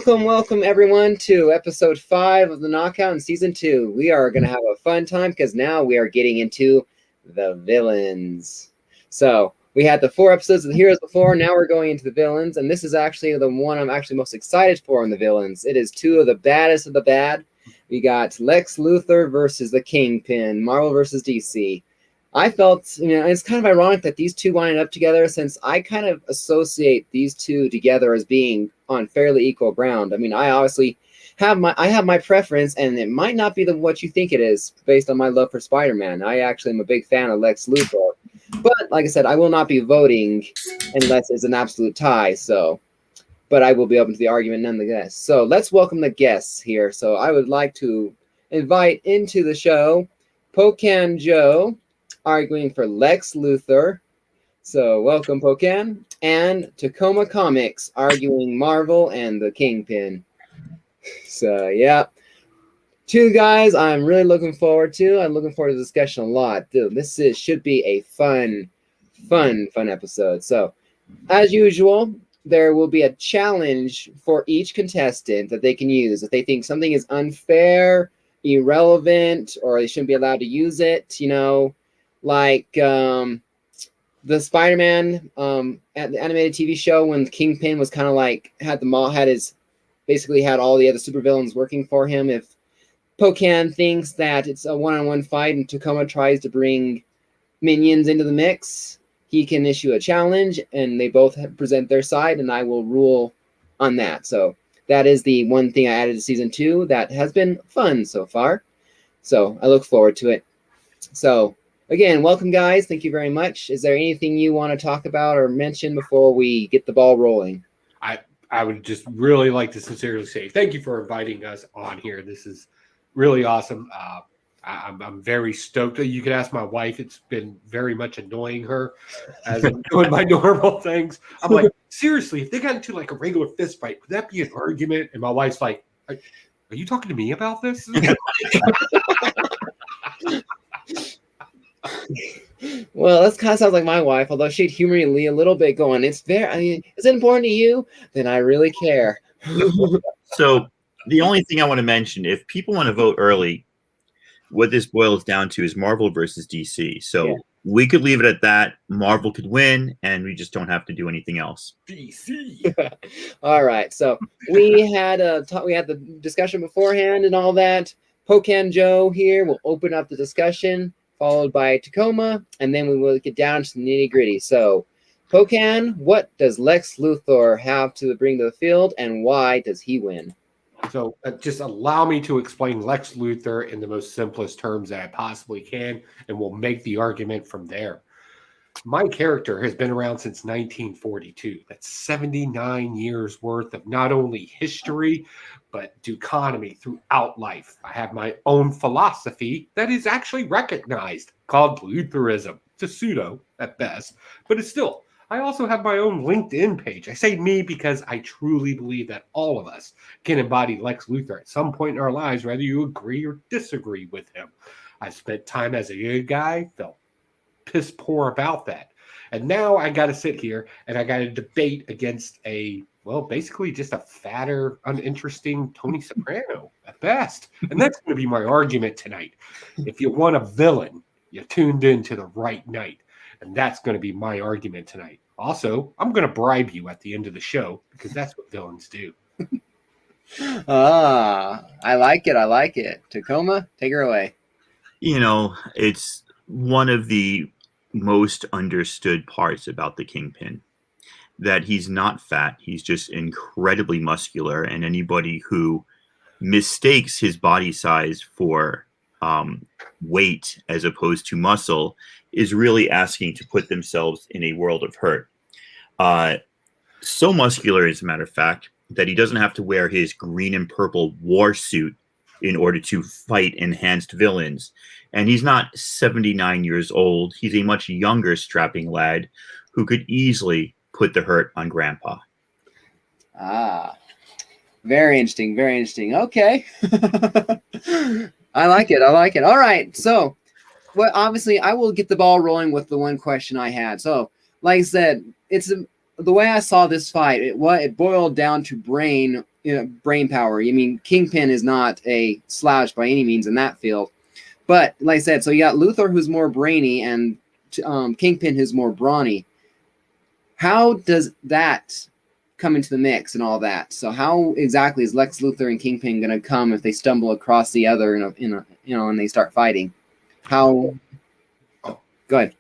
Welcome, everyone, to episode 5 of the Knockout in season 2. We are going to have a fun time because now we are getting into the villains. So we had the 4 episodes of the heroes before. Now we're going into the villains, and this is actually the one I'm actually most excited for in the villains. It is 2 of the baddest of the bad. We got Lex Luthor versus the Kingpin, Marvel versus DC. I felt, it's kind of ironic that these 2 lined up together, since I kind of associate these 2 together as being on fairly equal ground. I mean, I obviously have my preference, and it might not be what you think it is based on my love for Spider-Man. I actually am a big fan of Lex Luthor, but like I said, I will not be voting unless it's an absolute tie. But I will be open to the argument nonetheless. So let's welcome the guests here. So I would like to invite into the show Pocan Joe, arguing for Lex Luthor. So welcome, Pocan. And Tacoma Comics, arguing Marvel and the Kingpin. So yeah, 2 guys I'm really looking forward to. I'm looking forward to the discussion a lot. Dude, should be a fun episode. So as usual, there will be a challenge for each contestant that they can use. If they think something is unfair, irrelevant, or they shouldn't be allowed to use it, like the Spider-Man at the animated TV show, when Kingpin was kind of like had all the other supervillains working for him. If Pocan thinks that it's a one-on-one fight and Tacoma tries to bring minions into the mix, he can issue a challenge and they both present their side, and I will rule on that. So that is the one thing I added to season 2 that has been fun so far. So I look forward to it. So again, welcome, guys. Thank you very much. Is there anything you want to talk about or mention before we get the ball rolling? I would just really like to sincerely say thank you for inviting us on here. This is really awesome. I'm very stoked. You can ask my wife. It's been very much annoying her as I'm doing my normal things. I'm like, seriously, if they got into like a regular fist fight, would that be an argument? And my wife's like, are you talking to me about this? Well, that kind of sounds like my wife, although she'd humor me a little bit, going, is it important to you? Then I really care. So the only thing I want to mention, if people want to vote early, what this boils down to is Marvel versus DC. So we could leave it at that. Marvel could win, and we just don't have to do anything else. DC. All right. So we had the discussion beforehand and all that. Pocan Joe here will open up the discussion, followed by Tacoma, and then we will get down to the nitty-gritty. So, Pocan, what does Lex Luthor have to bring to the field, and why does he win? So just allow me to explain Lex Luthor in the most simplest terms that I possibly can, and we'll make the argument from there. My character has been around since 1942. That's 79 years worth of not only history, but duoconomy throughout life. I have my own philosophy that is actually recognized, called Lutheranism. It's a pseudo at best, but it's still. I also have my own LinkedIn page. I say me because I truly believe that all of us can embody Lex Luthor at some point in our lives, whether you agree or disagree with him. I spent time as a good guy, felt piss poor about that. And now I got to sit here and I got to debate against basically just a fatter, uninteresting Tony Soprano at best. And that's going to be my argument tonight. If you want a villain, you tuned in to the right night. And that's going to be my argument tonight. Also, I'm going to bribe you at the end of the show because that's what villains do. I like it. Tacoma, take her away. It's one of the most understood parts about the Kingpin, that he's not fat. He's just incredibly muscular, and anybody who mistakes his body size for weight as opposed to muscle is really asking to put themselves in a world of hurt. So muscular, as a matter of fact, that he doesn't have to wear his green and purple war suit in order to fight enhanced villains. And he's not 79 years old. He's a much younger strapping lad who could easily put the hurt on Grandpa. Ah, very interesting. Very interesting. Okay. I like it. All right. So, well, obviously, I will get the ball rolling with the one question I had. So, like I said, the way I saw this fight. It boiled down to brain power. I mean, Kingpin is not a slouch by any means in that field. But like I said, so you got Luthor, who's more brainy, and Kingpin, who's more brawny. How does that come into the mix and all that? So how exactly is Lex Luthor and Kingpin going to come if they stumble across the other and they start fighting? How? Oh, go ahead.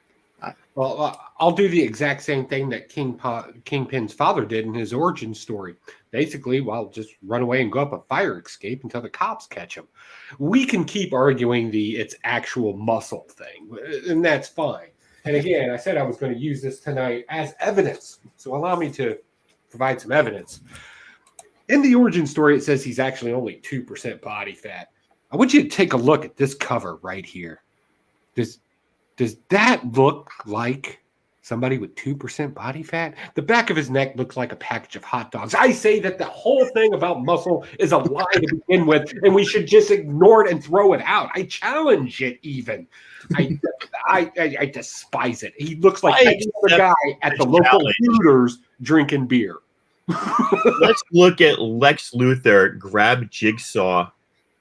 Well, I'll do the exact same thing that Kingpin's father did in his origin story. Basically, just run away and go up a fire escape until the cops catch him. We can keep arguing it's actual muscle thing, and that's fine. And again, I said I was going to use this tonight as evidence. So allow me to provide some evidence. In the origin story, it says he's actually only 2% body fat. I want you to take a look at this cover right here. Does that look like somebody with 2% body fat? The back of his neck looks like a package of hot dogs. I say that the whole thing about muscle is a lie to begin with, and we should just ignore it and throw it out. I challenge it even. I despise it. He looks like any other guy at the local Hooters drinking beer. Let's look at Lex Luthor grab Jigsaw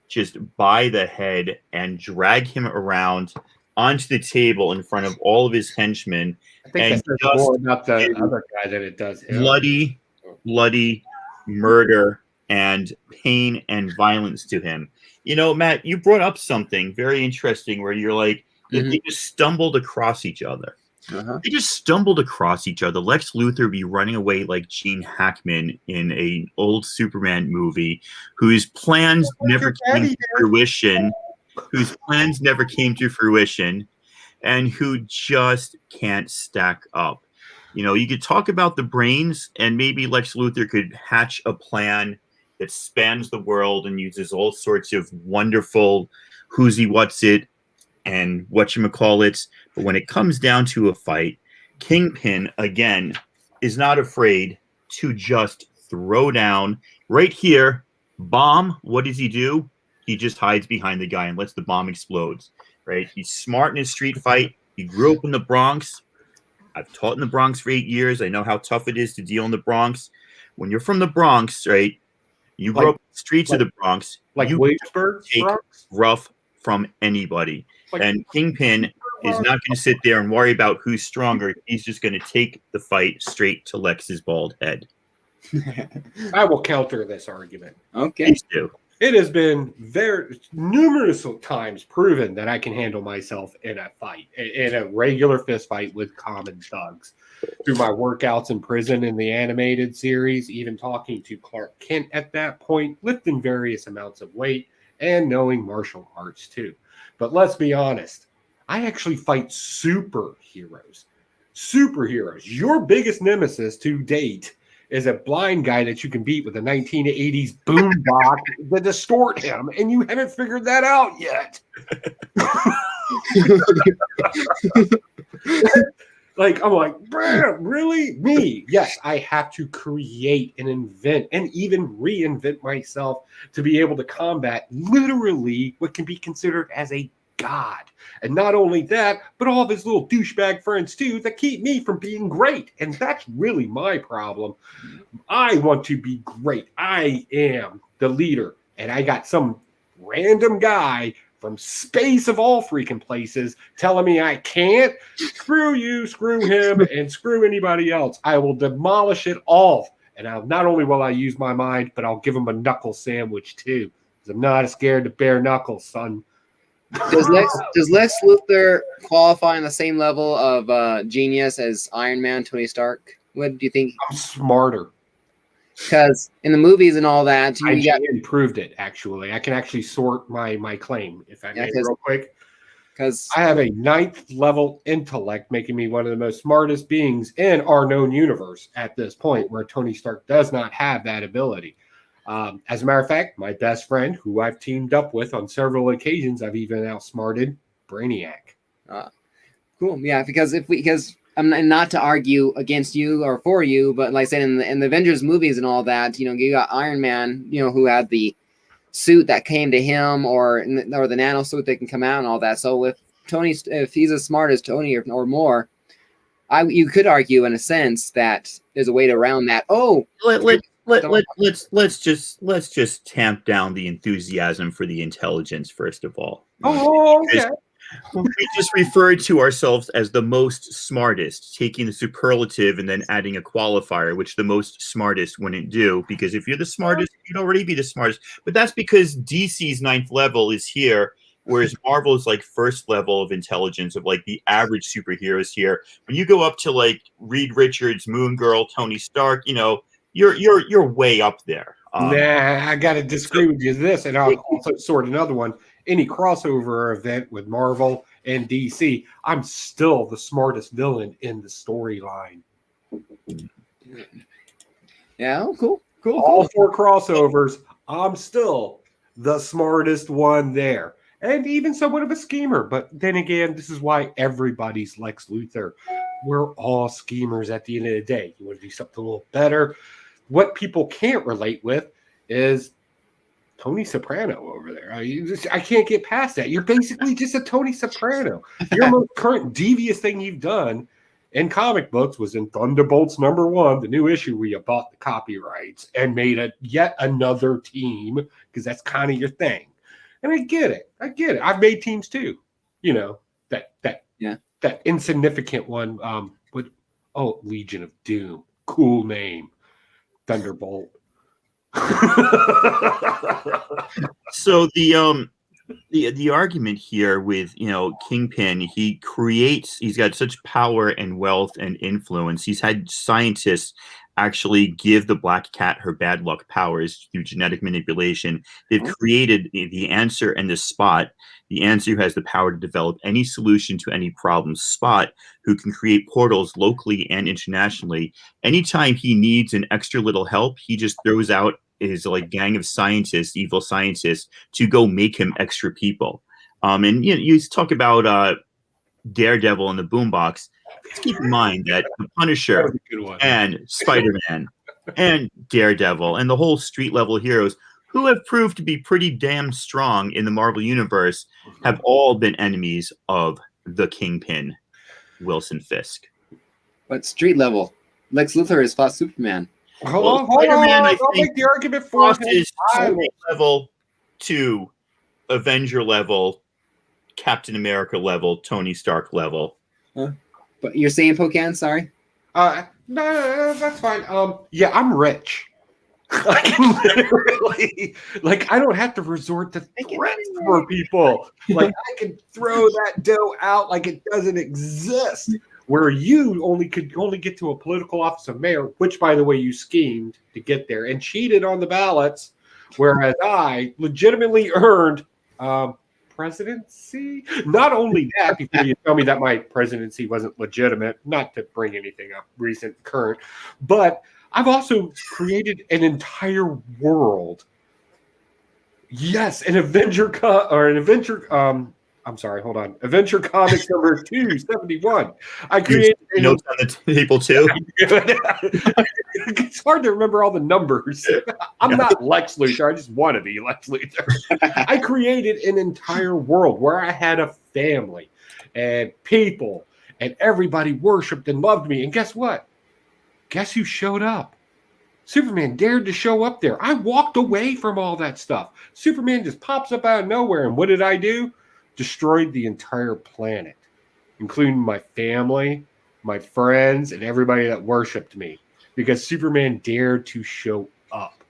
just by the head and drag him around onto the table in front of all of his henchmen. I think that says more about the other guy than it does him. Bloody murder and pain and violence to him. Matt, you brought up something very interesting where you're like, they just stumbled across each other. They just stumbled across each other. Lex Luthor be running away like Gene Hackman in an old Superman movie, whose plans never came to fruition. And who just can't stack up. You could talk about the brains, and maybe Lex Luthor could hatch a plan that spans the world and uses all sorts of wonderful who's-he, what's-it, and whatchamacallits. But when it comes down to a fight, Kingpin, again, is not afraid to just throw down right here. Bomb, what does he do? He just hides behind the guy and lets the bomb explode, right? He's smart in his street fight. He grew up in the Bronx. I've taught in the Bronx for 8 years. I know how tough it is to deal in the Bronx. When you're from the Bronx, right, you grow up in the streets of the Bronx. Like Williamsburg, take Bronx? rough from anybody. And Kingpin is not going to sit there and worry about who's stronger. He's just going to take the fight straight to Lex's bald head. I will counter this argument. Okay. Please do. It has been numerous times proven that I can handle myself in a fight, in a regular fist fight with common thugs. Through my workouts in prison in the animated series, even talking to Clark Kent at that point, lifting various amounts of weight, and knowing martial arts too. But let's be honest, I actually fight superheroes. Your biggest nemesis to date is a blind guy that you can beat with a 1980s boombox to distort him, and you haven't figured that out yet. I'm like, really? Me? Yes, I have to create and invent and even reinvent myself to be able to combat literally what can be considered as a god. And not only that, but all of his little douchebag friends too that keep me from being great. And that's really my problem. I want to be great. I am the leader. And I got some random guy from space of all freaking places telling me I can't. Screw you, screw him, and screw anybody else. I will demolish it all. And not only will I use my mind, but I'll give him a knuckle sandwich too. Because I'm not scared to bare knuckles, son. Does Lex Luthor qualify on the same level of genius as Iron Man, Tony Stark? What do you think? I'm smarter. Because in the movies and all that, IGN proved it. Actually, I can actually sort my claim if I may real quick. Because I have a 9th level intellect, making me one of the most smartest beings in our known universe at this point, where Tony Stark does not have that ability. As a matter of fact, my best friend, who I've teamed up with on several occasions, I've even outsmarted Brainiac. Cool, yeah. Because I'm not to argue against you or for you, but like I said, in the Avengers movies and all that, you got Iron Man, who had the suit that came to him, or the nano suit that can come out and all that. So if he's as smart as Tony or more, you could argue in a sense that there's a way to around that. Let's just tamp down the enthusiasm for the intelligence first of all. Oh, okay. We just referred to ourselves as the most smartest, taking the superlative and then adding a qualifier, which the most smartest wouldn't do, because if you're the smartest, you'd already be the smartest. But that's because DC's 9th level is here, whereas Marvel's like 1st level of intelligence of like the average superheroes here. When you go up to like Reed Richards, Moon Girl, Tony Stark, you're way up there. I got to disagree with you this, and I'll also sort another one. Any crossover event with Marvel and DC, I'm still the smartest villain in the storyline. Yeah, cool. All 4 crossovers, I'm still the smartest one there. And even somewhat of a schemer. But then again, this is why everybody's Lex Luthor. We're all schemers at the end of the day. You want to do something a little better. What people can't relate with is Tony Soprano over there. I can't get past that. You're basically just a Tony Soprano. Your most current devious thing you've done in comic books was in Thunderbolts #1, the new issue where you bought the copyrights and made yet another team, because that's kind of your thing. And I get it. I've made teams too. That insignificant one. Legion of Doom. Cool name. Thunderbolt. So the argument here with Kingpin, he's got such power and wealth and influence. He's had scientists actually give the Black Cat her bad luck powers through genetic manipulation. They've created the Answer and the Spot. The Answer has the power to develop any solution to any problem. Spot, who can create portals locally and internationally. Anytime he needs an extra little help, he just throws out his gang of scientists, evil scientists, to go make him extra people. And you talk about Daredevil and the Boombox. Let's keep in mind that the Punisher and Spider-Man and Daredevil and the whole street level heroes, who have proved to be pretty damn strong in the Marvel Universe, have all been enemies of the Kingpin, Wilson Fisk. But street level, Lex Luthor has fought Superman. Hold on. I'll make the argument for his level to Avenger level, Captain America level, Tony Stark level. Huh? But you're saying Pocan? Sorry. No, that's fine. Yeah, I'm rich. I can literally, I don't have to resort to threats for people. I can throw that dough out like it doesn't exist. Where you could only get to a political office of mayor, which, by the way, you schemed to get there and cheated on the ballots, whereas I legitimately earned presidency. Not only that, before you tell me that my presidency wasn't legitimate, not to bring anything up recent, current, but I've also created an entire world. Yes, Adventure Comics number 271. I created notes on the table too. It's hard to remember all the numbers. I'm not Lex Luthor. I just want to be Lex Luthor. I created an entire world where I had a family and people, and everybody worshipped and loved me. And guess what? Guess who showed up? Superman dared to show up there. I walked away from all that stuff. Superman just pops up out of nowhere. And what did I do? Destroyed the entire planet, including my family, my friends, and everybody that worshipped me, because Superman dared to show up.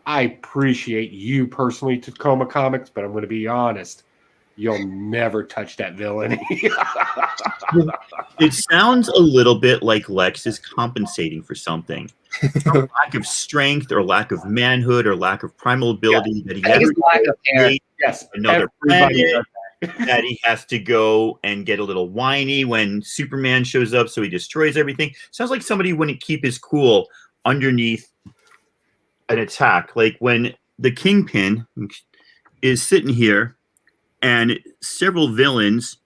I appreciate you personally, Tacoma Comics, but I'm going to be honest. you'll never touch that villain. It sounds a little bit like Lex is compensating for something. Some lack of strength or lack of manhood or lack of primal ability that he I think has it's lack of hair. create Yes, another everybody planet, does that he has to go and get a little whiny when Superman shows up, so he destroys everything. Sounds like somebody wouldn't keep his cool underneath an attack. Like when the Kingpin is sitting here and several villains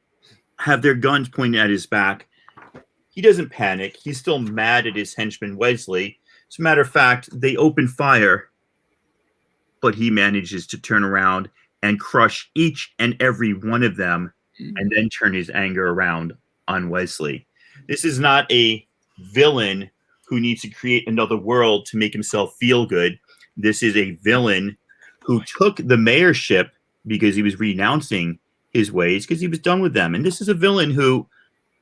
have their guns pointed at his back, he doesn't panic. He's still mad at his henchman Wesley. As a matter of fact, they open fire, but he manages to turn around and crush each and every one of them and then turn his anger around on Wesley. This is not a villain who needs to create another world to make himself feel good. This is a villain who took the mayorship because he was renouncing his ways because he was done with them. And this is a villain who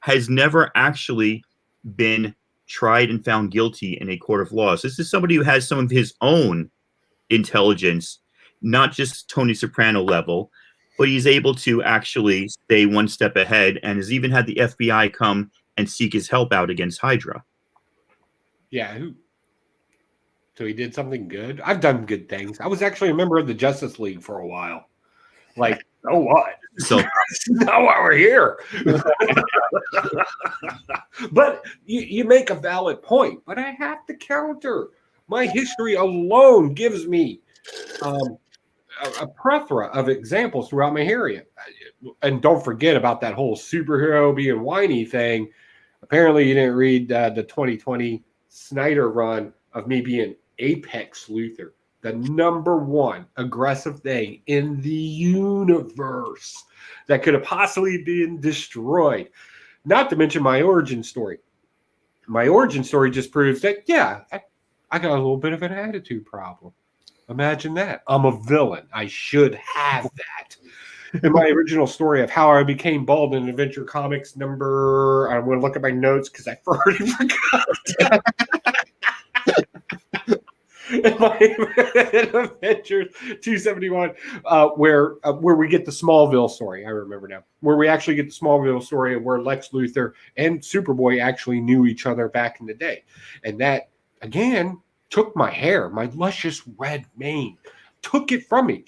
has never actually been tried and found guilty in a court of law. So this is somebody who has some of his own intelligence, not just Tony Soprano level, but he's able to actually stay one step ahead and has even had the FBI come and seek his help out against Hydra. Yeah. So he did something good. I've done good things. I was actually a member of the Justice League for a while. Like, so what? So now why we're here. But you make a valid point. But I have to counter. My history alone gives me a plethora of examples throughout my area. And don't forget about that whole superhero being whiny thing. Apparently, you didn't read the 2020 Snyder run of me being Apex Luthor, the #1 aggressive thing in the universe that could have possibly been destroyed. Not to mention my origin story. My origin story just proves that, yeah, I got a little bit of an attitude problem. Imagine that. I'm a villain. I should have that. In my original story of how I became bald in Adventure Comics I'm going to look at my notes because I already forgot. In my Adventures 271, where we get the Smallville story. I remember now. Where we actually get the Smallville story of where Lex Luthor and Superboy actually knew each other back in the day. And that, again, took my hair, my luscious red mane, took it from me.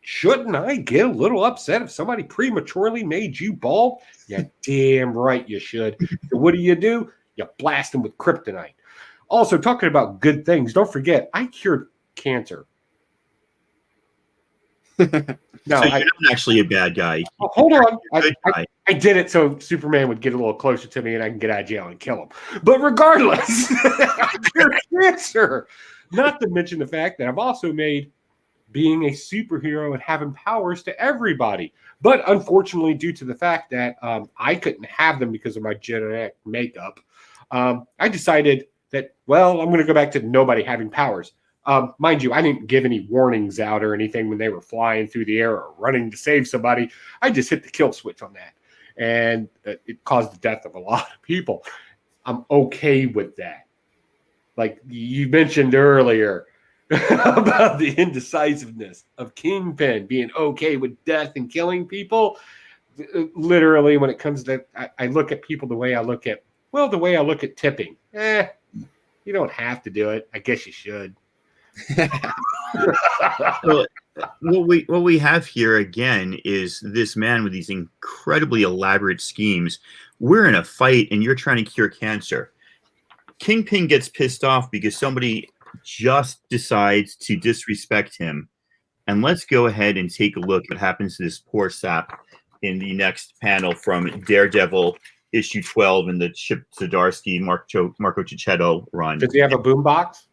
Shouldn't I get a little upset if somebody prematurely made you bald? Yeah, damn right you should. So what do? You blast them with kryptonite. Also, talking about good things, don't forget, I cured cancer. No, so you're not actually a bad guy. Oh, hold on. I did it so Superman would get a little closer to me and I can get out of jail and kill him. But regardless, I cured cancer. Not to mention the fact that I've also made being a superhero and having powers to everybody. But unfortunately, due to the fact that I couldn't have them because of my genetic makeup, I decided that, well, I'm going to go back to nobody having powers. Mind you, I didn't give any warnings out or anything when they were flying through the air or running to save somebody. I just hit the kill switch on that. And it caused the death of a lot of people. I'm okay with that. Like you mentioned earlier about the indecisiveness of Kingpin being okay with death and killing people. Literally, when it comes to, I look at people the way I look at tipping. You don't have to do it. I guess you should. Well, what we have here again is this man with these incredibly elaborate schemes. We're in a fight and you're trying to cure cancer. Kingpin gets pissed off because somebody just decides to disrespect him. And let's go ahead and take a look at what happens to this poor sap in the next panel from Daredevil issue 12 in the Chip Zdarsky, Marco Cicchetto run. Does he have a boombox?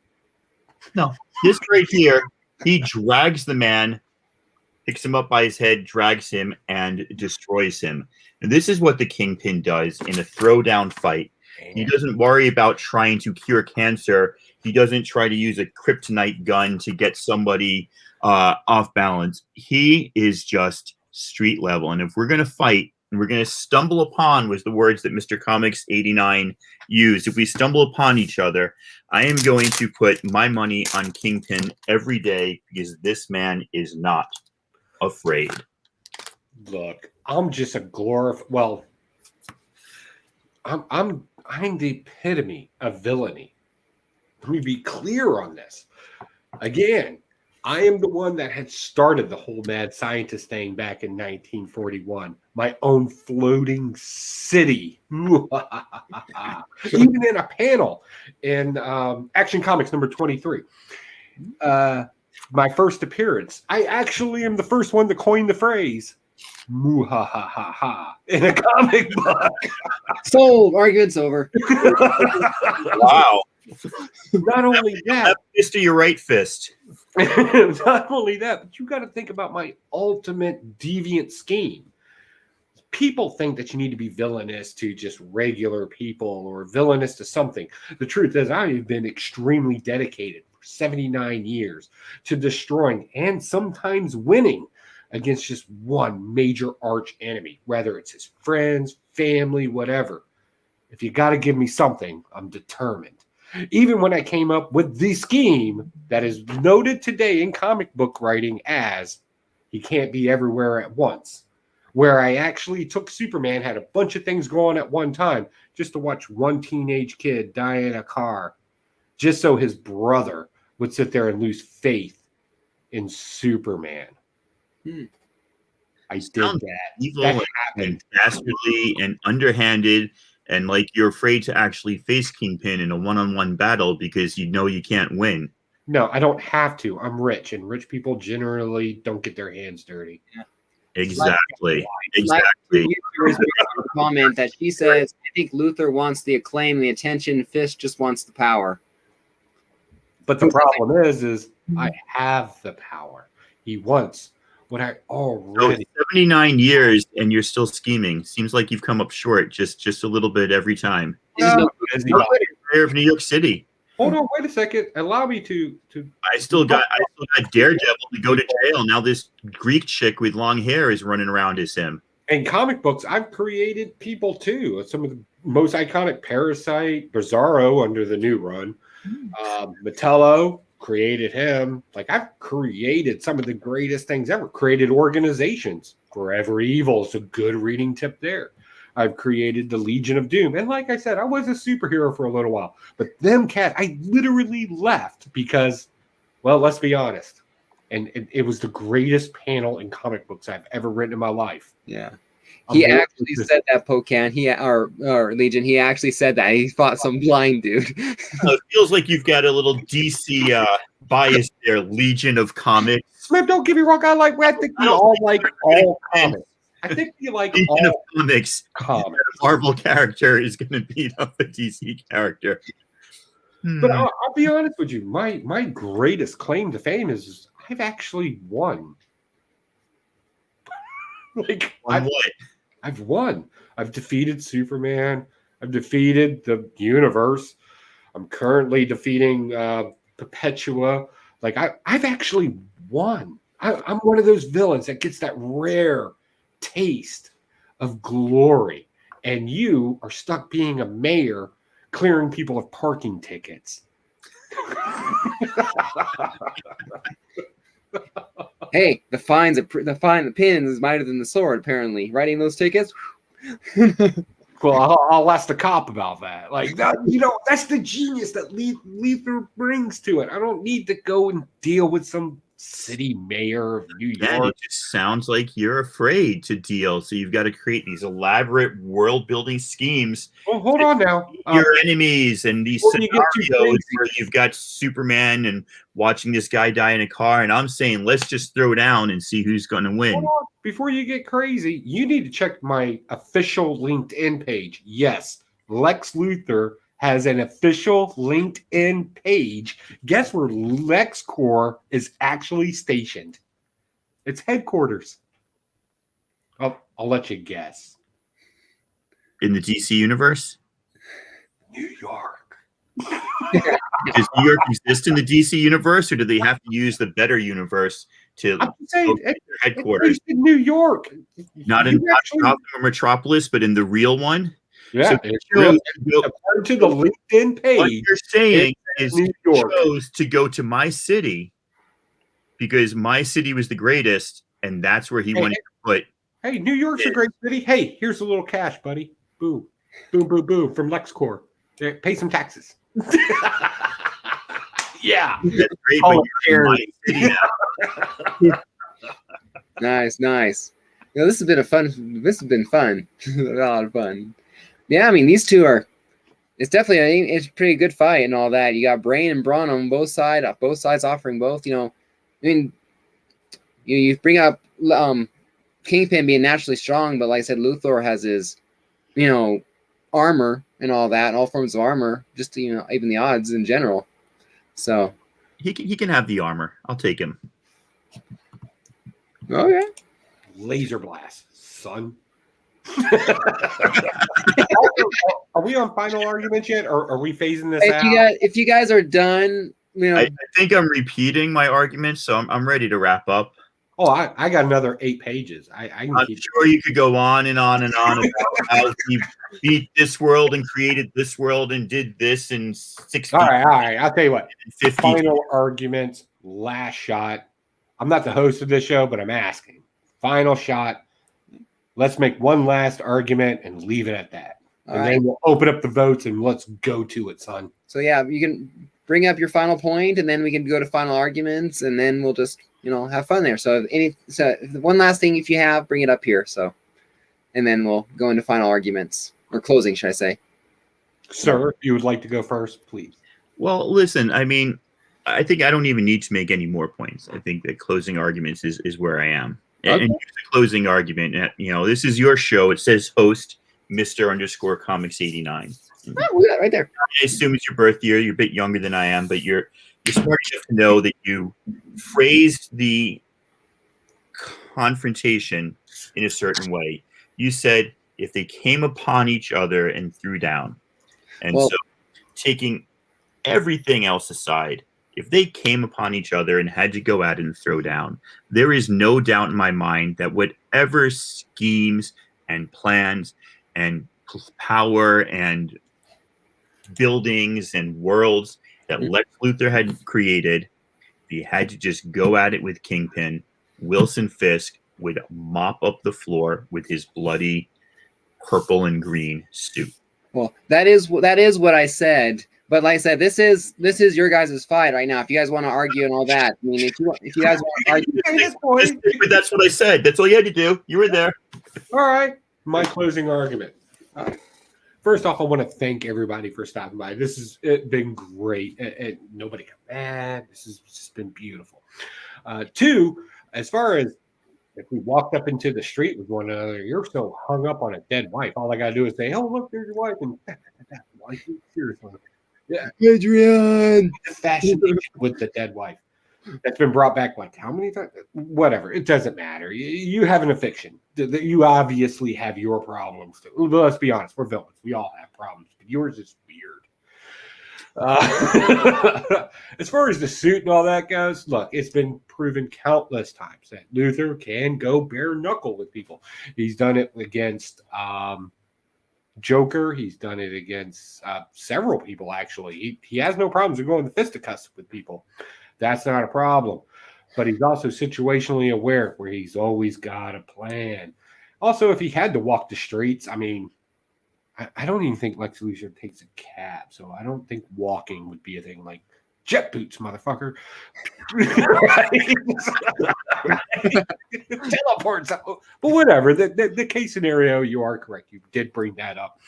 No. This right here, he drags the man, picks him up by his head, drags him, and destroys him. And this is what the Kingpin does in a throwdown fight. He doesn't worry about trying to cure cancer. He doesn't try to use a kryptonite gun to get somebody off balance. He is just street level. And if we're going to fight, and we're going to stumble upon, was the words that Mr. Comics 89 used. If we stumble upon each other, I am going to put my money on Kingpin every day because this man is not afraid. Look, I'm just a well, I'm the epitome of villainy. Let me be clear on this. Again, I am the one that had started the whole mad scientist thing back in 1941. My own floating city. Even in a panel in Action Comics number 23. My first appearance. I actually am the first one to coin the phrase "Muhahaha" in a comic book. Sold. Argument's over. Wow. Not only that, Left fist or your right fist? not only that, but you got to think about my ultimate deviant scheme. People think that you need to be villainous to just regular people or villainous to something. The truth is, I have been extremely dedicated for 79 years to destroying and sometimes winning against just one major arch enemy, whether it's his friends, family, whatever. If you got to give me something, I'm determined. Even when I came up with the scheme that is noted today in comic book writing as he can't be everywhere at once, where I actually took Superman, had a bunch of things going at one time, just to watch one teenage kid die in a car, just so his brother would sit there and lose faith in Superman. I did that. Evil That and happened. dastardly and underhanded, and like you're afraid to actually face Kingpin in a one-on-one battle because you know you can't win. No, I don't have to. I'm rich, and rich people generally don't get their hands dirty. Yeah. Exactly. Like Exactly. comment that she says, I think Luthor wants the acclaim, the attention. Fisk just wants the power. But the problem is I have the power. He wants what I already. 79 years and you're still scheming. Seems like you've come up short just a little bit every time. Mayor of New York City. Hold on, wait a second. Allow me to. I still got Daredevil to go to jail. Now this Greek chick with long hair is running around as him. In comic books, I've created people too. Some of the most iconic: Parasite, Bizarro under the new run, Metello, created him. Like, I've created some of the greatest things ever. Created organizations. Forever Evil is a good reading tip there. I've created the Legion of Doom. And like I said, I was a superhero for a little while. But them cats, I literally left because, well, let's be honest. And it was the greatest panel in comic books I've ever written in my life. Yeah. He actually said that, Pocan. Or Legion. He actually said that. He fought some blind dude. It feels like you've got a little DC bias there. Legion of Comics. Smith, don't get me wrong. I think we all like all comics. I think we like Legion all of Comics. A Marvel character is going to beat up a DC character. But I'll be honest with you. My greatest claim to fame is I've actually won. Like, I've won. I've defeated Superman. I've defeated the universe. I'm currently defeating Perpetua. Like, I've actually won. I'm one of those villains that gets that rare taste of glory. And you are stuck being a mayor clearing people of parking tickets. Hey, the pins is mightier than the sword, apparently. Writing those tickets? Well, I'll ask the cop about that. Like, that, that's the genius that Luthor brings to it. I don't need to go and deal with some city mayor of New York. It just sounds like you're afraid to deal. So you've got to create these elaborate world-building schemes. Well, hold on now. Your enemies and these scenarios where you've got Superman and watching this guy die in a car. And I'm saying, let's just throw down and see who's going to win. Before you get crazy, you need to check my official LinkedIn page. Yes, Lex Luthor has an official LinkedIn page. Guess where LexCorp is actually stationed? Its headquarters. I'll let you guess. In the DC universe? New York. Does New York exist in the DC universe, or do they have to use the better universe to say their headquarters? It's in New York. Not in Metropolis, but in the real one? Yeah, so according to the LinkedIn page, what you're saying is New York chose to go to my city because my city was the greatest, and that's where he wanted to put Hey, New York's a great city. Hey, here's a little cash, buddy. Boom, boom, boom, boom from LexCorp. There, pay some taxes. Yeah, That's great, Oh, but you're in my city now. Nice. This has been a fun. This has been fun. A lot of fun. Yeah, I mean these two are. It's definitely it's a pretty good fight and all that. You got brain and brawn on both sides offering both. I mean, you bring up Kingpin being naturally strong, but like I said, Luthor has his, armor and all that, all forms of armor, just to even the odds in general. So He can have the armor. I'll take him. oh yeah. laser blast, son. Are we on final arguments yet, or are we phasing this out? If you guys are done, I think I'm repeating my argument, so I'm ready to wrap up. Oh, I got another 8 pages. I'm sure you could go on and on and on about how he beat this world and created this world and did this in 60. All right. I'll tell you what. 50. Final arguments, last shot. I'm not the host of this show, but I'm asking. Final shot. Let's make one last argument and leave it at that. And then we'll open up the votes and let's go to it, son. So yeah, you can bring up your final point, and then we can go to final arguments, and then we'll just have fun there. So one last thing, if you have, bring it up here. So, and then we'll go into final arguments or closing, should I say? Sir, if you would like to go first, please. Well, listen, I mean, I think I don't even need to make any more points. I think that closing arguments is where I am. Okay. And here's the closing argument. This is your show. It says host Mr._Comics89. Oh, we got it right there. I assume it's your birth year. You're a bit younger than I am, but you're smart enough to know that you phrased the confrontation in a certain way. You said if they came upon each other and threw down. And so taking everything else aside, if they came upon each other and had to go at it and throw down, there is no doubt in my mind that whatever schemes and plans and power and buildings and worlds that Lex Luthor had created, if he had to just go at it with Kingpin, Wilson Fisk would mop up the floor with his bloody purple and green suit. Well, that is what I said. But like I said, this is your guys' fight right now. If you guys want to argue and all that, I mean, if you guys want to argue, but that's what I said. That's all you had to do. You were there. All right, my closing argument. First off, I want to thank everybody for stopping by. This has been great, and nobody got mad. This has just been beautiful. 2, as far as if we walked up into the street with one another, you're so hung up on a dead wife. All I got to do is say, "Oh, look, there's your wife," and like, seriously. Yeah, Adrian. the fascination with the dead wife that's been brought back like how many times? Whatever, it doesn't matter. You have an affliction. You obviously have your problems too. Let's be honest, we're villains. We all have problems, but yours is weird. As far as the suit and all that goes, look, it's been proven countless times that Luthor can go bare knuckle with people. He's done it against Joker. He's done it against several people, actually. He has no problems with going to fisticuffs with people. That's not a problem. But he's also situationally aware where he's always got a plan. Also, if he had to walk the streets, I mean, I don't even think Lex Luthor takes a cab, so I don't think walking would be a thing. Like, jet boots, motherfucker. Teleport. But whatever. The case scenario, you are correct. You did bring that up.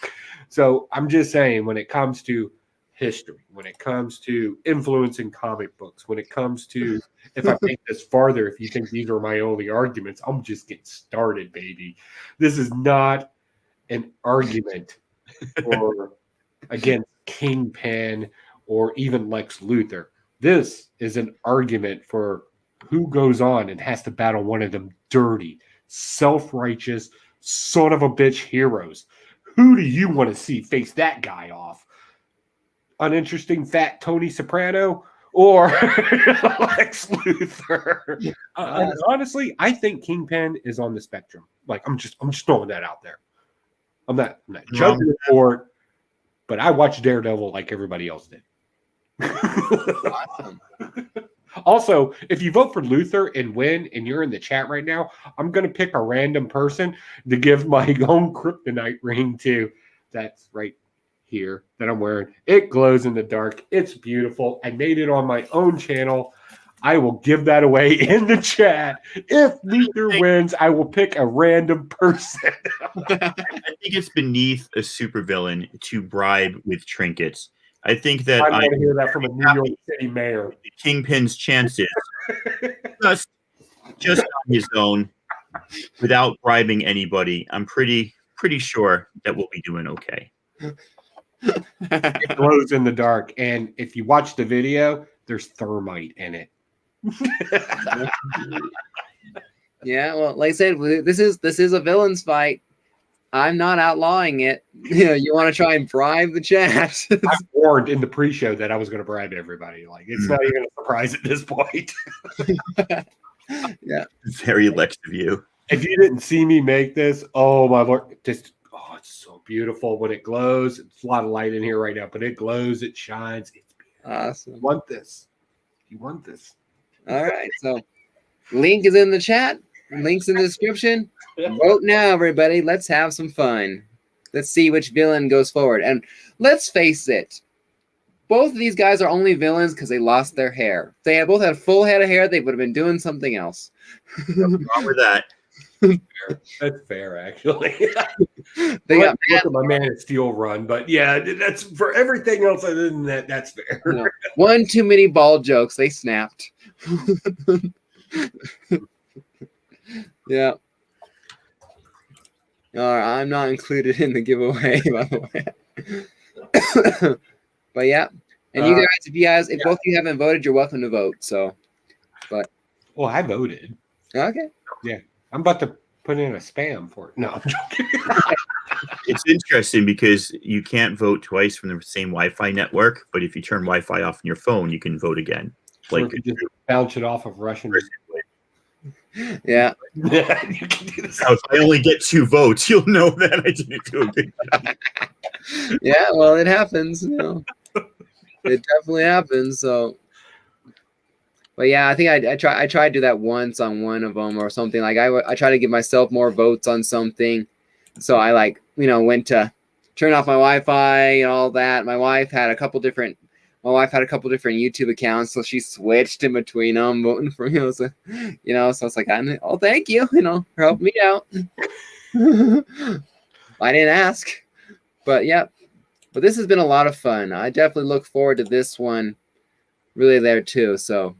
So I'm just saying, when it comes to history, when it comes to influencing comic books, when it comes to, if I take this farther, if you think these are my only arguments, I'm just getting started, baby. This is not an argument for against Kingpin or even Lex Luthor. This is an argument for who goes on and has to battle one of them dirty, self-righteous, son of a bitch heroes. Who do you want to see face that guy off? Uninteresting fat Tony Soprano or Lex Luthor? And honestly, I think Kingpin is on the spectrum. Like, I'm just throwing that out there. I'm not judging for it, but I watched Daredevil like everybody else did. Awesome. Also, if you vote for Luther and win, and you're in the chat right now, I'm going to pick a random person to give my own kryptonite ring to. That's right here that I'm wearing. It glows in the dark. It's beautiful. I made it on my own channel. I will give that away in the chat. If Luther wins, I will pick a random person. I think it's beneath a supervillain to bribe with trinkets. I think that I want to hear that from a New York City mayor. Kingpin's chances just on his own, without bribing anybody. I'm pretty sure that we'll be doing okay. It glows in the dark, and if you watch the video, there's thermite in it. Yeah, well, like I said, this is a villain's fight. I'm not outlawing it. You want to try and bribe the chat? I warned in the pre-show that I was going to bribe everybody. Like, it's not even a surprise at this point. Yeah, Very Lex of you. If you didn't see me make this, oh my Lord, it's so beautiful when it glows. It's a lot of light in here right now, but it glows, it shines. It's beautiful. awesome. You want this? You want this? All right, so link is in the chat. Links in the description. Vote now, everybody. Let's have some fun. Let's see which villain goes forward. And let's face it, both of these guys are only villains because they lost their hair. If they had both had full head of hair, they would have been doing something else. What's wrong with that? That's fair, actually. They got look at my Man of Steel run, but yeah, that's for everything else other than that. That's fair. one too many bald jokes. They snapped. Yeah. I'm not included in the giveaway, by the way. But yeah, and you guys, if both of you haven't voted, you're welcome to vote. So, but well, I voted. Okay. Yeah, I'm about to put in a spam for it. No, I'm joking. It's interesting because you can't vote twice from the same Wi-Fi network, but if you turn Wi-Fi off on your phone, you can vote again. Like you just bounce it off of Russian. Yeah. Yeah, you can do this. Now, if I only get 2 votes, you'll know that I didn't do a good job. Yeah, well, it happens. It definitely happens. So, but yeah, I think I tried to do that once on one of them or something. Like I try to give myself more votes on something. So I went to turn off my Wi-Fi and all that. My wife had a couple different YouTube accounts, so she switched in between them, voting for so I was like, oh, thank you, for helping me out. I didn't ask, but yeah. But this has been a lot of fun. I definitely look forward to this one. Really there too. So,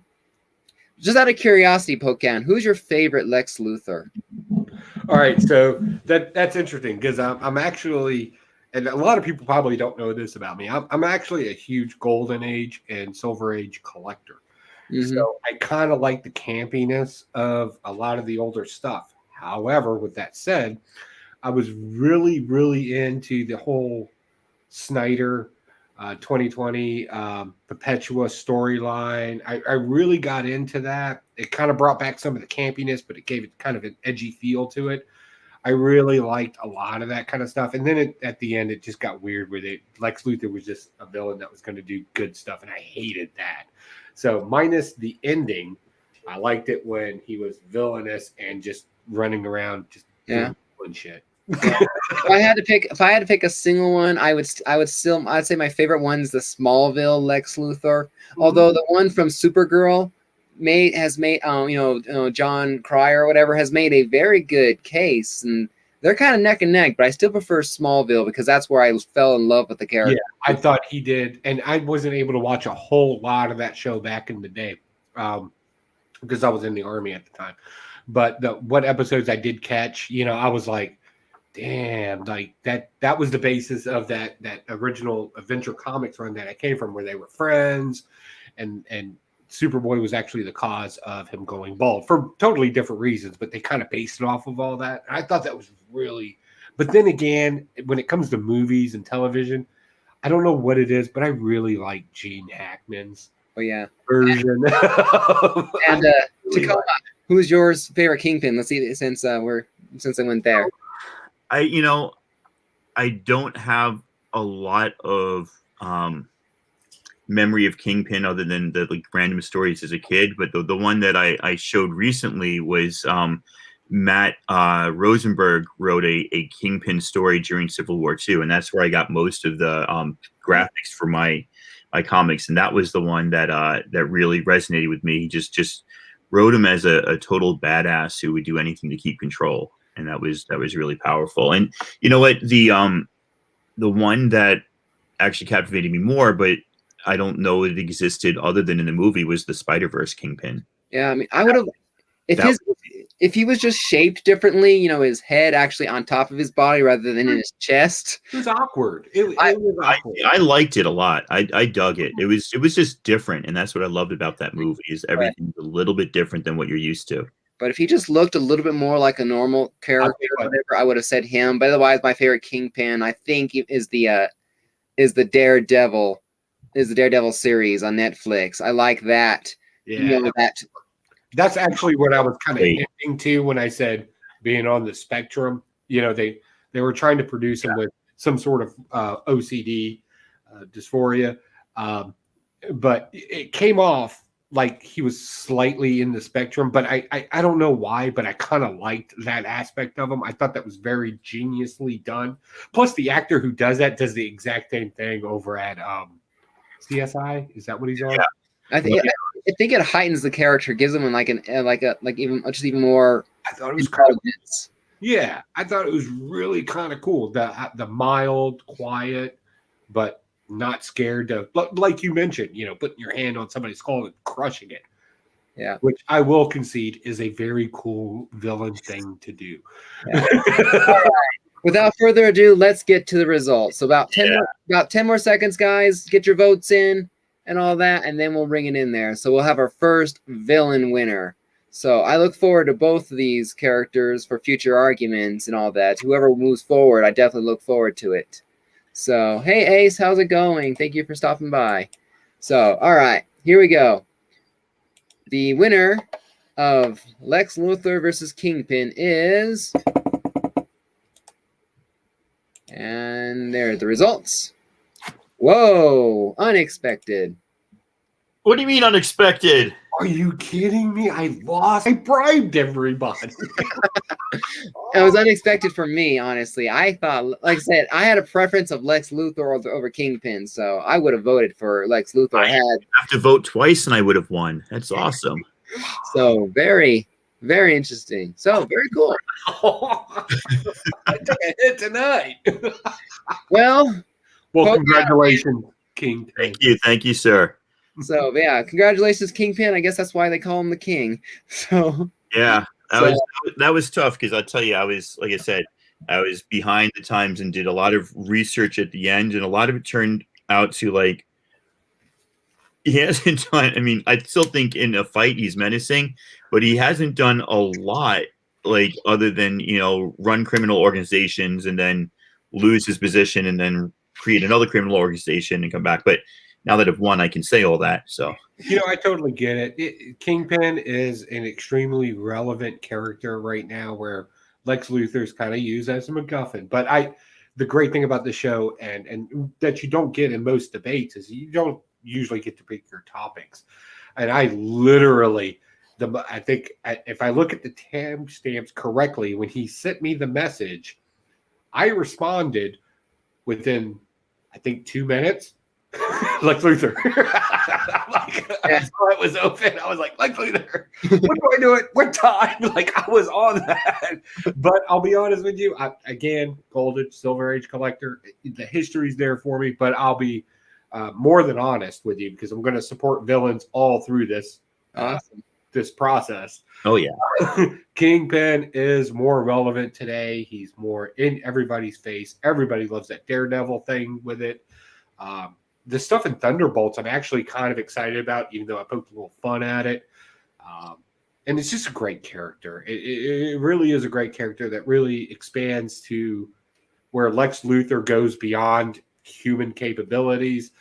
just out of curiosity, Pocan, who's your favorite Lex Luthor? All right, so that's interesting because I'm actually. And a lot of people probably don't know this about me. I'm actually a huge Golden Age and Silver Age collector. Mm-hmm. So I kind of like the campiness of a lot of the older stuff. However, with that said, I was really, really into the whole Snyder 2020 Perpetua storyline. I really got into that. It kind of brought back some of the campiness, but it gave it kind of an edgy feel to it. I really liked a lot of that kind of stuff. And then at the end, it just got weird where Lex Luthor was just a villain that was going to do good stuff. And I hated that. So minus the ending, I liked it when he was villainous and just running around just doing shit. If I had to pick a single one, I'd say my favorite one is the Smallville Lex Luthor. Mm-hmm. Although the one from Supergirl has made John Cryer or whatever has made a very good case, and they're kind of neck and neck, but I still prefer Smallville because that's where I fell in love with the character. Yeah, I thought he did, and I wasn't able to watch a whole lot of that show back in the day because I was in the Army at the time. But what episodes I did catch, I was like, damn, like that was the basis of that original Adventure Comics run that I came from, where they were friends, and Superboy was actually the cause of him going bald for totally different reasons, but they kind of based it off of all that. And I thought that was really, but then again, when it comes to movies and television, I don't know what it is, but I really like Gene Hackman's version. And Tacoma, who's yours favorite Kingpin? Let's see, since I went there. I don't have a lot of memory of Kingpin other than the like random stories as a kid, but the one that I showed recently was Matt Rosenberg wrote a Kingpin story during Civil War II, and that's where I got most of the graphics for my comics, and that was the one that that really resonated with me. He just wrote him as a total badass who would do anything to keep control, and that was really powerful. And you know what, the one that actually captivated me more, but I don't know it existed other than in the movie, was the Spider-Verse Kingpin. Yeah, I mean, I would have if he was just shaped differently, you know, his head actually on top of his body rather than in his chest. It was awkward. It was awkward. I liked it a lot. I dug it. It was just different, and that's what I loved about that movie. Is everything's a little bit different than what you're used to. But if he just looked a little bit more like a normal character, or whatever, I would have said him. But otherwise, my favorite Kingpin, I think, is the Daredevil series on Netflix. I like that. Yeah, you know, that's actually what I was kind of hinting to when I said being on the spectrum. You know, they were trying to produce him with some sort of OCD dysphoria, but it came off like he was slightly in the spectrum. But I don't know why, but I kind of liked that aspect of him. I thought that was very geniusly done. Plus, the actor who does that does the exact same thing over at CSI. Is that what he's on? Yeah. I think it heightens the character, gives him like even more. I thought it was kind of, yeah, I thought it was really kind of cool. The mild, quiet, but not scared to, like you mentioned, you know, putting your hand on somebody's skull and crushing it. Yeah, which I will concede is a very cool villain thing to do. Yeah. Without further ado, let's get to the results. So about 10 more seconds, guys. Get your votes in and all that, and then we'll bring it in there. So we'll have our first villain winner. So I look forward to both of these characters for future arguments and all that. Whoever moves forward, I definitely look forward to it. So, hey, Ace, how's it going? Thank you for stopping by. So, all right, here we go. The winner of Lex Luthor versus Kingpin is... And there are the results. Whoa, unexpected. What do you mean unexpected? Are you kidding me? I lost. I bribed everybody. It was unexpected for me, honestly. I thought, like I said, I had a preference of Lex Luthor over Kingpin, so I would have voted for Lex Luthor. I have to vote twice, and I would have won. That's awesome. So very, very interesting. So very cool. I took a hit tonight. Well, congratulations, King. Thank you, sir. So yeah, congratulations, Kingpin. I guess that's why they call him the King. So yeah, that was tough because I'll tell you, I was, like I said, I was behind the times and did a lot of research at the end, and a lot of it turned out to like he hasn't done. I mean, I still think in a fight he's menacing, but he hasn't done a lot, like other than run criminal organizations and then lose his position and then create another criminal organization and come back. But now that I've won, I can say all that. So I totally get it. Kingpin is an extremely relevant character right now, where Lex Luthor is kind of used as a MacGuffin. But the great thing about the show and that you don't get in most debates is you don't usually get to pick your topics. And I literally, I think if I look at the timestamps correctly, when he sent me the message, I responded within, I think, 2 minutes. Lex Luthor. I saw it was open. I was like, Lex Luthor. What do I do it? What time? Like, I was on that. But I'll be honest with you. Again, Golden Silver Age collector. The history's there for me, but I'll be more than honest with you because I'm going to support villains all through this. Awesome. This process. Oh yeah. Kingpin is more relevant today. He's more in everybody's face. Everybody loves that Daredevil thing with it. The stuff in Thunderbolts, I'm actually kind of excited about, even though I poked a little fun at it. And it's just a great character. It really is a great character that really expands to where Lex Luthor goes beyond human capabilities.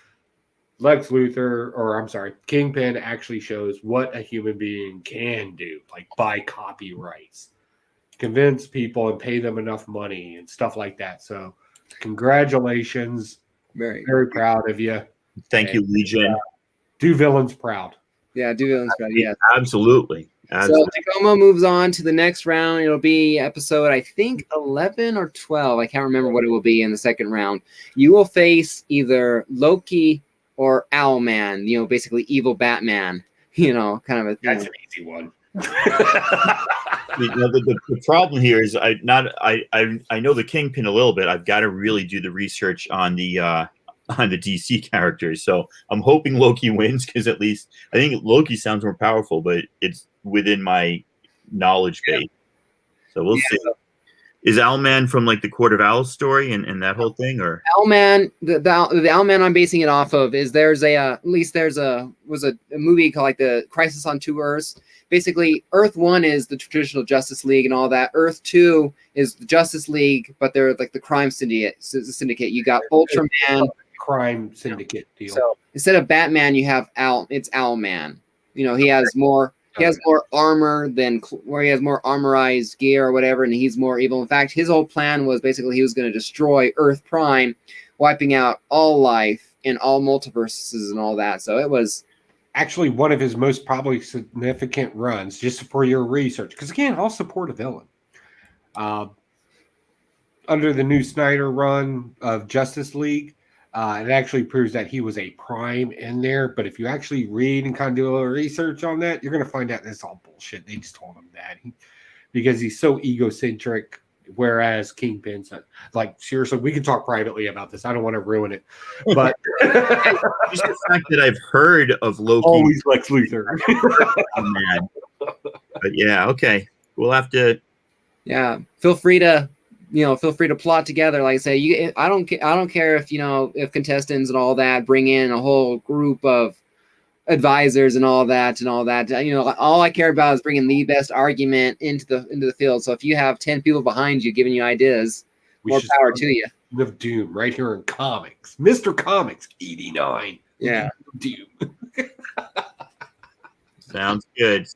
Kingpin actually shows what a human being can do, like buy copyrights, convince people and pay them enough money and stuff like that. So congratulations. Very proud of you. Thank you, Legion. Do villains proud. Yeah, do villains proud. Yeah, Absolutely. So Tacoma moves on to the next round. It'll be episode, I think, 11 or 12. I can't remember what it will be in the second round. You will face either Loki or Owlman, basically evil Batman, kind of a thing. That's an easy one. The problem here is I know the Kingpin a little bit. I've got to really do the research on the DC characters. So I'm hoping Loki wins because at least I think Loki sounds more powerful, but it's within my knowledge base. So we'll see. Is Owlman from like the Court of Owls story and that whole thing, or Owlman? The Owlman I'm basing it off of is there's a movie called like the Crisis on Two Earths. Basically, Earth 1 is the traditional Justice League and all that. Earth 2 is the Justice League, but they're like the crime syndicate. You got Ultraman. Crime syndicate deal. So instead of Batman, you have it's Owlman. He has more armor he has more armorized gear or whatever, and he's more evil. In fact, his whole plan was basically he was going to destroy Earth Prime, wiping out all life in all multiverses and all that. So it was actually one of his most probably significant runs, just for your research. Because again, I'll support a villain. Under the new Snyder run of Justice League, it actually proves that he was a prime in there. But if you actually read and kind of do a little research on that, you're going to find out that's all bullshit. They just told him that because he's so egocentric. Whereas Kingpin's like, seriously, we can talk privately about this. I don't want to ruin it. But just the fact that I've heard of Loki. Always Lex Luthor. Oh, man. But yeah, okay. We'll have to. Yeah. Feel free to plot together. Like I say, I don't care if if contestants and all that bring in a whole group of advisors and all that. All I care about is bringing the best argument into the field. So if you have 10 people behind you giving you ideas, more power to you. Of Doom right here in comics, Mr. Comics 89. Yeah, Doom. Sounds good.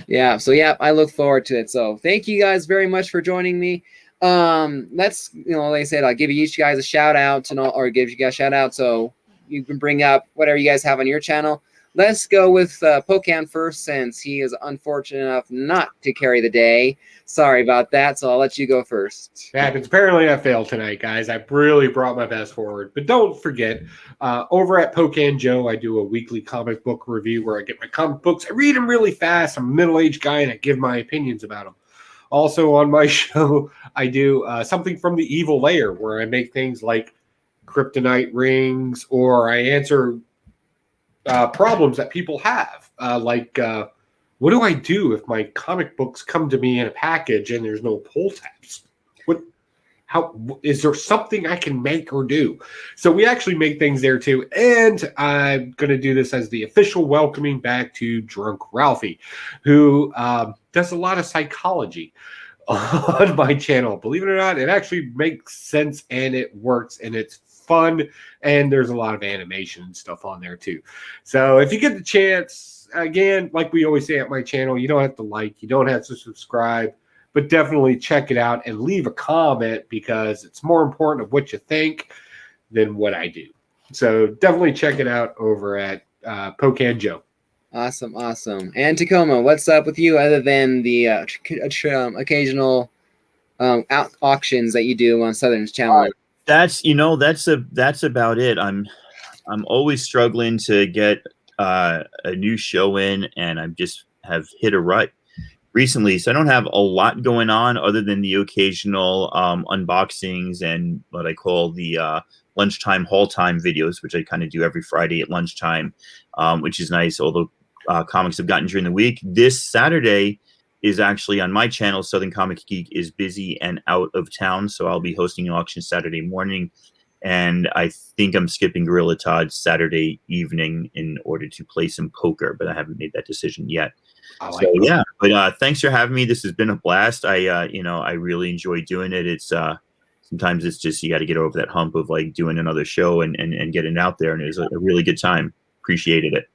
Yeah. So I look forward to it. So thank you guys very much for joining me. Let's like I said, I'll give each guys a shout out or give you guys a shout out. So you can bring up whatever you guys have on your channel. Let's go with Pocan first, since he is unfortunate enough not to carry the day. Sorry about that, so I'll let you go first. It happens. Apparently I failed tonight, guys. I really brought my best forward. But don't forget, over at Pocan Joe, I do a weekly comic book review where I get my comic books. I read them really fast. I'm a middle-aged guy, and I give my opinions about them. Also on my show, I do something from the Evil Layer, where I make things like kryptonite rings, or I answer problems that people have, like what do I do if my comic books come to me in a package and there's no pull tabs? How is there something I can make or do? So we actually make things there too, and I'm going to do this as the official welcoming back to Drunk Ralphie, who does a lot of psychology on my channel. Believe it or not, it actually makes sense and it works and it's fun, and there's a lot of animation and stuff on there too. So if you get the chance, again, like we always say at my channel, you don't have to like, you don't have to subscribe, but definitely check it out and leave a comment, because it's more important of what you think than what I do. So definitely check it out over at Pocan Joe. Awesome. And Tacoma, what's up with you other than the occasional auctions that you do on Southern's channel? That's about it. I'm always struggling to get a new show in, and I just have hit a rut recently. So I don't have a lot going on other than the occasional unboxings and what I call the lunchtime haul time videos, which I kind of do every Friday at lunchtime, which is nice. Although comics have gotten during the week. This Saturday is actually on my channel. Southern Comic Geek is busy and out of town, so I'll be hosting an auction Saturday morning, and I think I'm skipping Gorilla Todd Saturday evening in order to play some poker, but I haven't made that decision yet. Yeah, but thanks for having me. This has been a blast. I really enjoy doing it. It's sometimes it's just you got to get over that hump of like doing another show and getting out there, and it was a really good time. Appreciated it.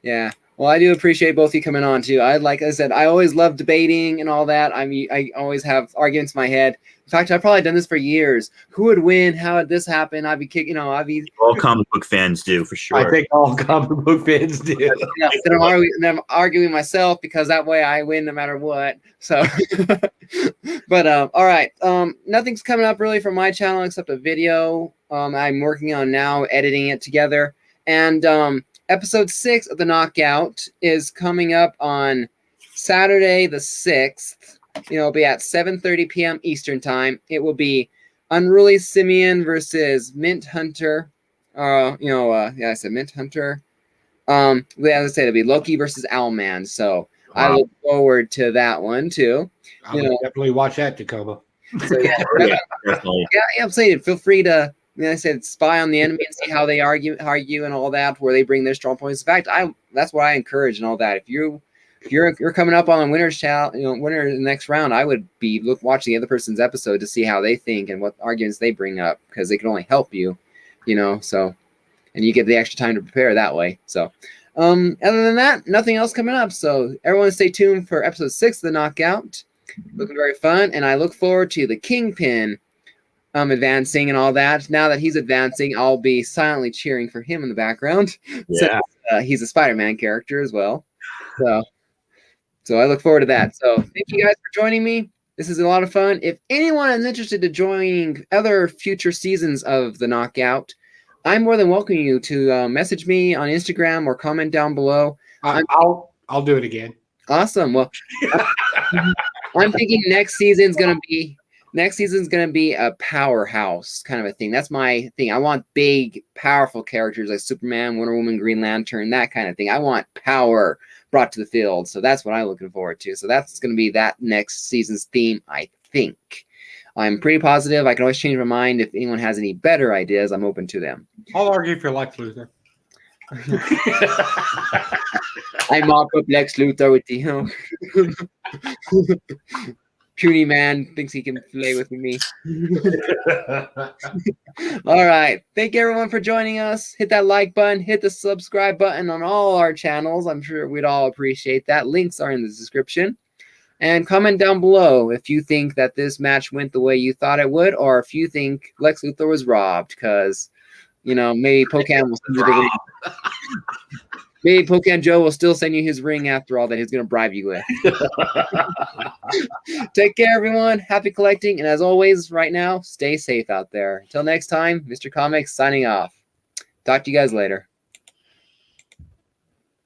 Yeah. Well, I do appreciate both of you coming on too. Like I said, I always love debating and all that. I always have arguments in my head. In fact, I've probably done this for years. Who would win? How would this happen? I'd be kicking. All comic book fans do for sure. I think all comic book fans do. Yeah, I'm arguing myself because that way I win no matter what. So, but all right. Nothing's coming up really from my channel except a video. I'm working on now, editing it together, and episode 6 of the Knockout is coming up on Saturday the 6th. It'll be at 7:30 p.m. Eastern time. It will be Unruly Simeon versus Mint Hunter. Yeah, I said Mint Hunter. As I said, it'll be Loki versus Owlman. So wow. I look forward to that one too. I'll definitely watch that, Tacoma. So yeah, definitely. Yeah, I'm saying feel free to. I said spy on the enemy and see how they argue and all that, where they bring their strong points. In fact, that's what I encourage and all that. If you're coming up on a winner's winner in the next round, I would be watching the other person's episode to see how they think and what arguments they bring up, because they can only help you, so, and you get the extra time to prepare that way. So, other than that, nothing else coming up. So everyone stay tuned for episode 6 of the Knockout. Looking very fun, and I look forward to the Kingpin advancing and all that. Now that he's advancing, I'll be silently cheering for him in the background. Yeah. Since, he's a Spider-Man character as well. So I look forward to that. So thank you guys for joining me. This is a lot of fun. If anyone is interested in joining other future seasons of the Knockout, I'm more than welcome you to message me on Instagram or comment down below. I'll do it again. Awesome. Well, I'm thinking next season's gonna be a powerhouse kind of a thing. That's my thing. I want big, powerful characters like Superman, Wonder Woman, Green Lantern, that kind of thing. I want power brought to the field. So that's what I'm looking forward to. So that's going to be that next season's theme, I think. I'm pretty positive. I can always change my mind. If anyone has any better ideas, I'm open to them. I'll argue for Lex Luthor. I mock up Lex Luthor with the puny man thinks he can play with me. All right. Thank you everyone for joining us. Hit that like button. Hit the subscribe button on all our channels. I'm sure we'd all appreciate that. Links are in the description. And comment down below if you think that this match went the way you thought it would, or if you think Lex Luthor was robbed, because, maybe Pocan will send you the ring. Maybe Pocan Joe will still send you his ring after all that he's going to bribe you with. Take care, everyone. Happy collecting. And as always, right now, stay safe out there. Until next time, Mr. Comics signing off. Talk to you guys later.